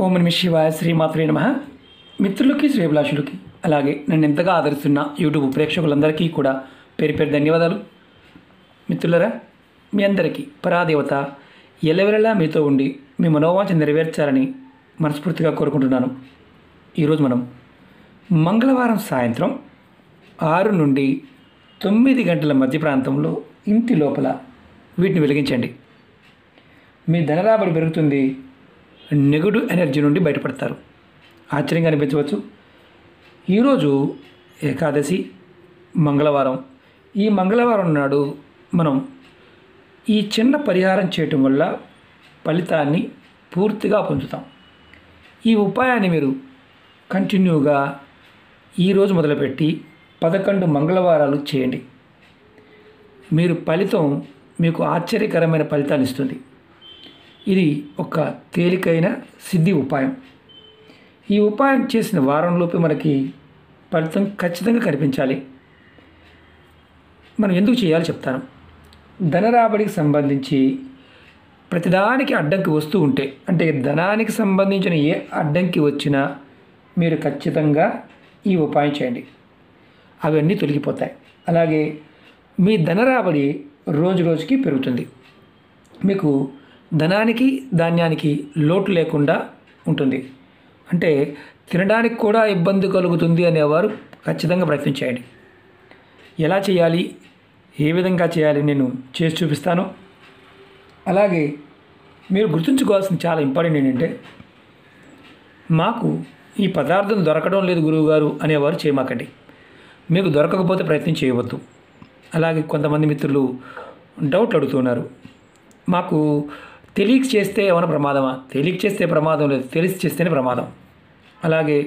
ఓం నమః శివాయ శ్రీమాత్రే నమః. మిత్రులకి శ్రేభిలాషులకి అలాగే నన్ను ఎంతగా ఆదరిస్తున్న యూట్యూబ్ ప్రేక్షకులందరికీ కూడా పేరు పేరు ధన్యవాదాలు. మిత్రులరా, మీ అందరికీ పరాదేవత ఎల్లవెల్లలా మీతో ఉండి మీ మనోవాంఛ నెరవేర్చాలని మనస్ఫూర్తిగా కోరుకుంటున్నాను. ఈరోజు మనం మంగళవారం సాయంత్రం 6 నుండి 9 గంటల మధ్య ప్రాంతంలో ఇంటి లోపల వీటిని వెలిగించండి. మీ ధనరాబడి పెరుగుతుంది, నెగటివ్ ఎనర్జీ నుండి బయటపడతారు. ఆశ్చర్యంగా అనిపించవచ్చు. ఈరోజు ఏకాదశి మంగళవారం. ఈ మంగళవారం నాడు మనం ఈ చిన్న పరిహారం చేయటం వల్ల ఫలితాన్ని పూర్తిగా పొందుతాం. ఈ ఉపాయాన్ని మీరు కంటిన్యూగా ఈరోజు మొదలుపెట్టి 11 మంగళవారాలు చేయండి. మీరు ఫలితం మీకు ఆశ్చర్యకరమైన ఫలితాన్ని ఇస్తుంది. ఇది ఒక తేలికైన సిద్ధి ఉపాయం. ఈ ఉపాయం చేసిన వారంలోపు మనకి ఫలితం ఖచ్చితంగా కనిపించాలి. మనం ఎందుకు చేయాలో చెప్తాను. ధనరాబడికి సంబంధించి ప్రతిదానికి అడ్డంకి వస్తూ ఉంటే, అంటే ధనానికి సంబంధించిన ఏ అడ్డంకి వచ్చినా మీరు ఖచ్చితంగా ఈ ఉపాయం చేయండి. అవన్నీ తొలగిపోతాయి. అలాగే మీ ధనరాబడి రోజు రోజుకి పెరుగుతుంది. మీకు ధనానికి ధాన్యానికి లోటు లేకుండా ఉంటుంది. అంటే తినడానికి కూడా ఇబ్బంది కలుగుతుంది అనేవారు ఖచ్చితంగా ప్రయత్నించేయండి. ఎలా చేయాలి, ఏ విధంగా చేయాలి నేను చేసి చూపిస్తాను. అలాగే మీరు గుర్తుంచుకోవాల్సిన చాలా ఇంపార్టెంట్ ఏంటంటే, మాకు ఈ పదార్థం దొరకడం లేదు గురువుగారు అనేవారు చేయమాకండి. మీకు దొరకకపోతే ప్రయత్నం చేయవద్దు. అలాగే కొంతమంది మిత్రులు డౌట్లు అడుగుతున్నారు. మాకు తెలియక చేస్తే ఏమైనా ప్రమాదమా? తెలియక చేస్తే ప్రమాదం లేదు, తెలిసి చేస్తేనే ప్రమాదం. అలాగే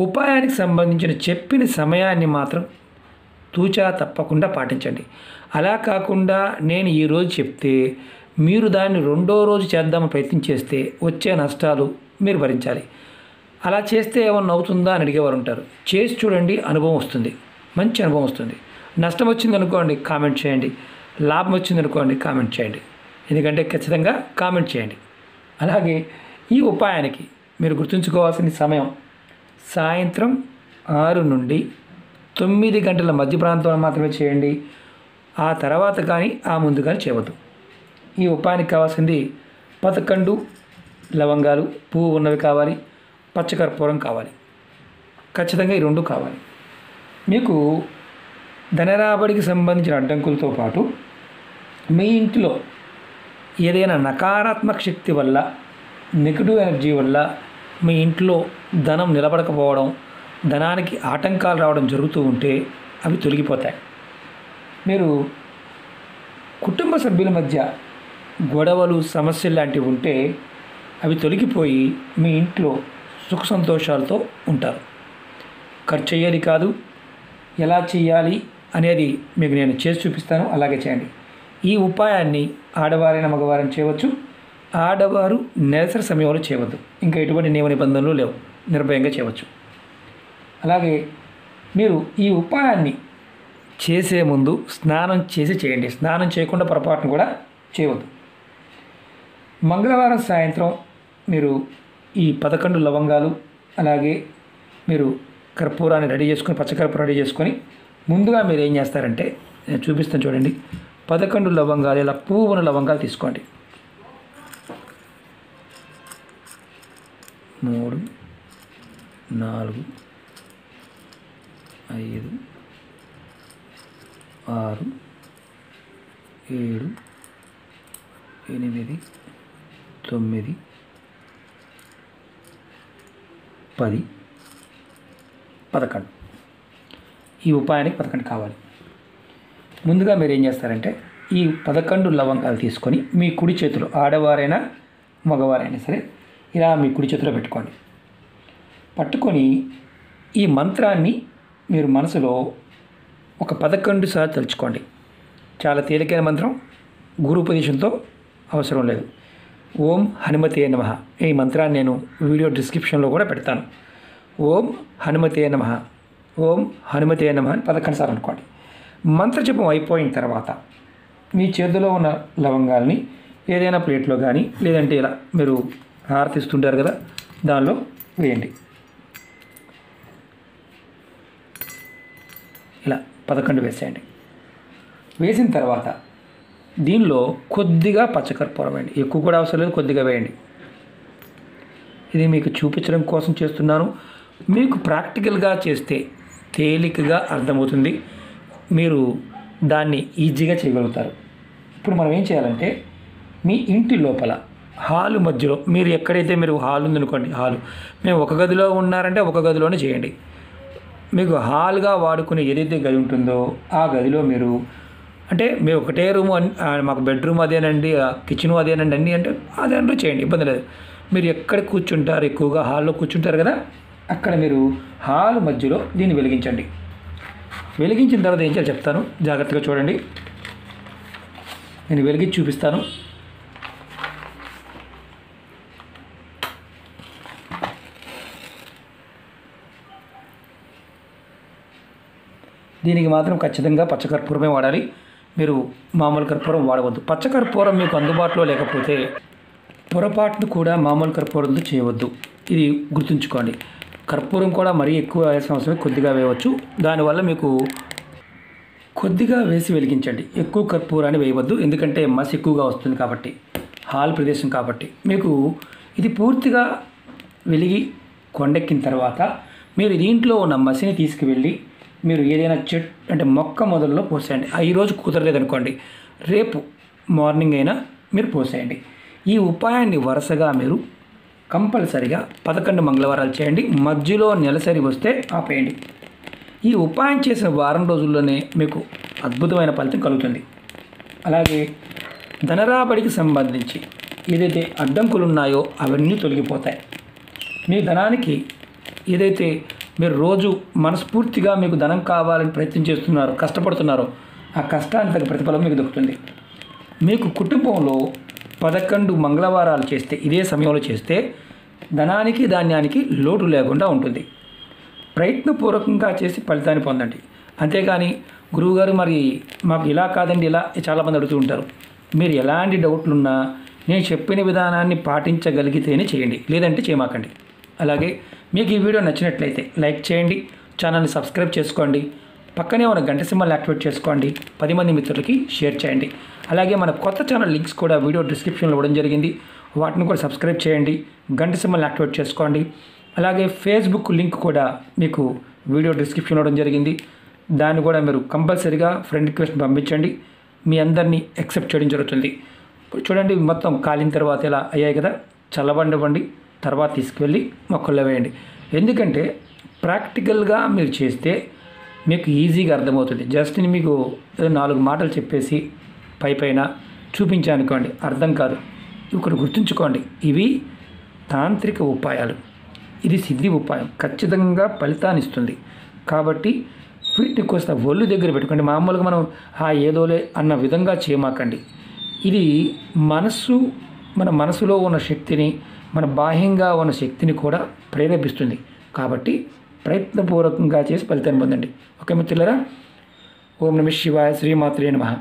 ఉపాయానికి సంబంధించిన చెప్పిన సమయాన్ని మాత్రం తూచా తప్పకుండా పాటించండి. అలా కాకుండా నేను ఈరోజు చెప్తే మీరు దాన్ని రెండో రోజు చేద్దామని ప్రయత్నం చేస్తే వచ్చే నష్టాలు మీరు భరించాలి. అలా చేస్తే ఏమన్నా అవుతుందా అని అడిగేవారు ఉంటారు. చేసి చూడండి, అనుభవం వస్తుంది, మంచి అనుభవం వస్తుంది. నష్టం వచ్చింది అనుకోండి కామెంట్ చేయండి, లాభం వచ్చింది అనుకోండి కామెంట్ చేయండి. ఎందుకంటే ఖచ్చితంగా కామెంట్ చేయండి. అలాగే ఈ ఉపాయానికి మీరు గుర్తుంచుకోవాల్సిన సమయం సాయంత్రం 6 నుండి 9 గంటల మధ్య ప్రాంతంలో మాత్రమే చేయండి. ఆ తర్వాత కానీ ఆ ముందు కానీ చేయవద్దు. ఈ ఉపాయానికి కావాల్సింది 11 లవంగాలు, పువ్వు ఉన్నవి కావాలి, పచ్చకర్పూరం కావాలి. ఖచ్చితంగా ఈ 2 కావాలి. మీకు ధనరాబడికి సంబంధించిన అడ్డంకులతో పాటు మీ ఇంటిలో ఏదైనా నకారాత్మక శక్తి వల్ల, నెగిటివ్ ఎనర్జీ వల్ల మీ ఇంట్లో ధనం నిలబడకపోవడం, ధనానికి ఆటంకాలు రావడం జరుగుతూ ఉంటే అవి తొలగిపోతాయి. మీరు కుటుంబ సభ్యుల మధ్య గొడవలు, సమస్యలు లాంటివి ఉంటే అవి తొలగిపోయి మీ ఇంట్లో సుఖ సంతోషాలతో ఉంటారు. ఖర్చు అయ్యేది కాదు, ఎలా చేయాలి అనేది మీకు నేను చేసి చూపిస్తాను. అలాగే చేయండి. ఈ ఉపాయాన్ని ఆడవారైన మగవారైనా చేయవచ్చు. ఆడవారు నెలసరి సమయంలో చేయవద్దు. ఇంకా ఎటువంటి నియమ నిబంధనలు లేవు, నిర్భయంగా చేయవచ్చు. అలాగే మీరు ఈ ఉపాయాన్ని చేసే ముందు స్నానం చేసి చేయండి. స్నానం చేయకుండా పొరపాటును కూడా చేయవద్దు. మంగళవారం సాయంత్రం మీరు ఈ 11 లవంగాలు, అలాగే మీరు కర్పూరాన్ని రెడీ చేసుకొని, పచ్చకర్పూరం రెడీ చేసుకొని ముందుగా మీరు ఏం చేస్తారంటే, నేను చూపిస్తాను చూడండి. 11 లవంగాలు, ఇలా పువ్వున లవంగాలు తీసుకోండి. 3, 4, 5, 6, 7, 8, 9, 10, 11. ఈ ఉపాయానికి 11 కావాలి. ముందుగా మీరు ఏం చేస్తారంటే, ఈ 11 లవంగాలు తీసుకొని మీ కుడి చేతిలో, ఆడవారైనా మగవారైనా సరే, ఇలా మీ కుడి చేతిలో పెట్టుకోండి. పట్టుకొని ఈ మంత్రాన్ని మీరు మనసులో ఒక 11 సార్లు తలుచుకోండి. చాలా తేలికైన మంత్రం, గురు ఉపదేశంతో అవసరం లేదు. ఓం హనుమతే నమః. ఈ మంత్రాన్ని నేను వీడియో డిస్క్రిప్షన్లో కూడా పెడతాను. ఓం హనుమతే నమః, ఓం హనుమతే నమః అని 11 సార్లు అనుకోండి. మంత్రజపం అయిపోయిన తర్వాత మీ చేతిలో ఉన్న లవంగాల్ని ఏదైనా ప్లేట్లో కానీ, లేదంటే ఇలా మీరు హారతిస్తుంటారు కదా, దానిలో వేయండి. ఇలా 11 వేసేయండి. వేసిన తర్వాత దీనిలో కొద్దిగా పచ్చకర్పూరం వేయండి. ఎక్కువ కూడా అవసరం లేదు, కొద్దిగా వేయండి. ఇది మీకు చూపించడం కోసం చేస్తున్నాను. మీకు ప్రాక్టికల్గా చేస్తే తేలికగా అర్థమవుతుంది, మీరు దాన్ని ఈజీగా చేయగలుగుతారు. ఇప్పుడు మనం ఏం చేయాలంటే మీ ఇంటి లోపల హాలు మధ్యలో, మీరు ఎక్కడైతే మీరు హాల్ ఉందనుకోండి, హాలు మేము ఒక గదిలో ఉన్నారంటే ఒక గదిలోనే చేయండి. మీకు హాల్గా వాడుకునే ఏదైతే గది ఉంటుందో ఆ గదిలో మీరు, అంటే మేము ఒకటే రూము మాకు బెడ్రూమ్ అదేనండి, కిచెన్ అదేనండి అన్నీ అంటే అదేంటో చేయండి, ఇబ్బంది లేదు. మీరు ఎక్కడ కూర్చుంటారు, ఎక్కువగా హాల్లో కూర్చుంటారు కదా, అక్కడ మీరు హాల్ మధ్యలో దీన్ని వెలిగించండి. వెలిగించిన తర్వాత ఏం చేయాలో చెప్తాను, జాగ్రత్తగా చూడండి. నేను వెలిగించి చూపిస్తాను. దీనికి మాత్రం ఖచ్చితంగా పచ్చకర్పూరమే వాడాలి, మీరు మామూలు కర్పూరం వాడవద్దు. పచ్చకర్పూరం మీకు అందుబాటులో లేకపోతే పొరపాటును కూడా మామూలు కర్పూరంతో చేయవద్దు, ఇది గుర్తుంచుకోండి. కర్పూరం కూడా మరీ ఎక్కువ వేయాల్సిన అవసరం, కొద్దిగా వేయవచ్చు. దానివల్ల మీకు కొద్దిగా వేసి వెలిగించండి, ఎక్కువ కర్పూరాన్ని వేయవద్దు, ఎందుకంటే మసి ఎక్కువగా వస్తుంది కాబట్టి, హాల్ ప్రదేశం కాబట్టి. మీకు ఇది పూర్తిగా వెలిగి కొండెక్కిన తర్వాత మీరు దీంట్లో ఉన్న మసిని తీసుకువెళ్ళి మీరు ఏదైనా అంటే మొక్క మొదల్లో పోసేయండి. ఈరోజు కుదరలేదనుకోండి, రేపు మార్నింగ్ అయినా మీరు పోసేయండి. ఈ ఉపాయాన్ని వరుసగా మీరు కంపల్సరిగా 11 మంగళవారాలు చేయండి. మధ్యలో నెలసరి వస్తే ఆపేయండి. ఈ ఉపాయం చేసిన వారం రోజుల్లోనే మీకు అద్భుతమైన ఫలితం కలుగుతుంది. అలాగే ధనరాబడికి సంబంధించి ఏదైతే అడ్డంకులు ఉన్నాయో అవన్నీ తొలగిపోతాయి. మీ ధనానికి ఏదైతే మీరు రోజు మనస్ఫూర్తిగా మీకు ధనం కావాలని ప్రయత్నం చేస్తున్నారో, కష్టపడుతున్నారో, ఆ కష్టానికి తగ్గ ప్రతిఫలం మీకు దొరుకుతుంది. మీకు కుటుంబంలో 11 మంగళవారాలు చేస్తే, ఇదే సమయంలో చేస్తే ధనానికి ధాన్యానికి లోటు లేకుండా ఉంటుంది. ప్రయత్నపూర్వకంగా చేసి ఫలితాన్ని పొందండి. అంతేగాని గురువుగారు మరి మాకు ఇలా కాదండి ఇలా చాలామంది అడుగుతూ ఉంటారు. మీరు ఎలాంటి డౌట్లున్నా నేను చెప్పిన విధానాన్ని పాటించగలిగితేనే చేయండి, లేదంటే చేయమాకండి. అలాగే మీకు ఈ వీడియో నచ్చినట్లయితే లైక్ చేయండి, ఛానల్ని సబ్స్క్రైబ్ చేసుకోండి, పక్కనే ఉన్న గంట సింబల్ యాక్టివేట్ చేసుకోండి, 10 మంది మిత్రులకి షేర్ చేయండి. అలాగే మన కొత్త ఛానల్ లింక్స్ కూడా వీడియో డిస్క్రిప్షన్లో ఇవ్వడం జరిగింది, వాటిని కూడా సబ్స్క్రైబ్ చేయండి, గంట సింబల్ యాక్టివేట్ చేసుకోండి. అలాగే ఫేస్బుక్ లింక్ కూడా మీకు వీడియో డిస్క్రిప్షన్లో ఇవ్వడం జరిగింది, దాన్ని కూడా మీరు కంపల్సరీగా ఫ్రెండ్ రిక్వెస్ట్ పంపించండి, మీ అందరినీ యాక్సెప్ట్ చేయడం జరుగుతుంది. చూడండి మొత్తం కాలిన తర్వాత ఇలా అయ్యాయి కదా, చల్లబండివ్వండి, తర్వాత తీసుకువెళ్ళి మొక్కల్లో వేయండి. ఎందుకంటే ప్రాక్టికల్గా మీరు చేస్తే మీకు ఈజీగా అర్థమవుతుంది. జస్ట్ మీకు 4 మాటలు చెప్పేసి పైన చూపించానుకోండి, అర్థం కాదు. ఇక్కడ గుర్తుంచుకోండి, ఇవి తాంత్రిక ఉపాయాలు, ఇది సిద్ధి ఉపాయం, ఖచ్చితంగా ఫలితాన్ని ఇస్తుంది. కాబట్టి వీటిని కోస్త ఒళ్ళు దగ్గర పెట్టుకోండి. మామూలుగా మనం ఏదోలే అన్న విధంగా చేయమాకండి. ఇది మన మనసులో ఉన్న శక్తిని, మన బాహ్యంగా ఉన్న శక్తిని కూడా ప్రేరేపిస్తుంది. కాబట్టి ప్రయత్నపూర్వకంగా చేసి ఫలితాన్ని పొందండి. ఓకే మిత్రులారా, ఓం నమః శివాయ, శ్రీమాత్రే నమః.